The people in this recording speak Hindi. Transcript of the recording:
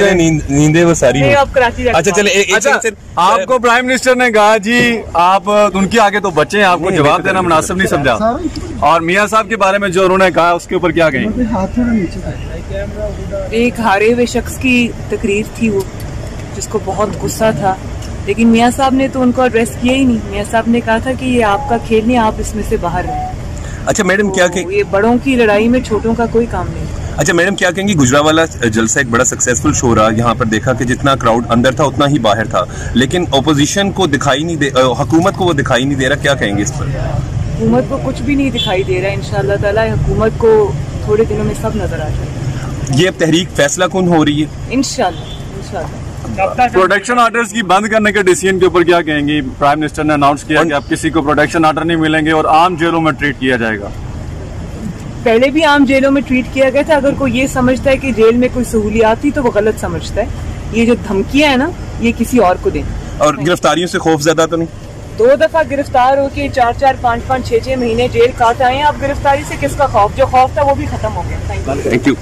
नींदे वो सारी आप कराची अच्छा चले आपको प्राइम मिनिस्टर ने कहा जी आप उनके आगे तो बच्चे हैं, आपको जवाब देना मुनासिब नहीं समझा, और मियाँ साहब के बारे में जो उन्होंने कहा उसके ऊपर क्या कहेंगे? एक हारे हुए शख्स की तकरीर थी वो, जिसको बहुत गुस्सा था, लेकिन मियाँ साहब ने तो उनको एड्रेस किया ही नहीं। मियाँ साहब ने कहा था कि ये आपका खेल नहीं, आप इसमें से बाहर रहें। अच्छा मैडम क्या ये बड़ों की लड़ाई में छोटों का कोई काम नहीं। अच्छा मैडम क्या कहेंगी, गुजरावाला जलसा एक बड़ा सक्सेसफुल शो रहा, यहाँ पर देखा कि जितना क्राउड अंदर था उतना ही बाहर था, लेकिन ओपोजिशन को दिखाई नहीं दे, हुकूमत को वो दिखाई नहीं दे रहा, क्या कहेंगे इस पर? हुकूमत को कुछ भी नहीं दिखाई दे रहा है। इंशाअल्लाह ताला हुकूमत को थोड़े दिनों में सब नजर आ जाएगा। ये अब तहरीक फैसला कौन हो रही है? इंशाअल्लाह। प्रोटेक्शन ऑर्डर्स की बंद करने के डिसीजन के ऊपर क्या कहेंगी? प्राइम मिनिस्टर ने अनाउंस किया कि अब किसी को प्रोटेक्शन ऑर्डर नहीं मिलेंगे और आम जेलों में ट्रीट किया जाएगा। पहले भी आम जेलों में ट्रीट किया गया था। अगर कोई ये समझता है कि जेल में कोई सहूलियात थी तो वो गलत समझता है। ये जो धमकियां है ना, ये किसी और को दें। और गिरफ्तारियों से खौफ ज्यादा तो नहीं? 2 दफा गिरफ्तार होके 4-4, 5-5, 6-6 महीने जेल काट आए हैं। अब गिरफ्तारी से किसका खौफ? जो खौफ था वो भी खत्म हो गया। Thank you.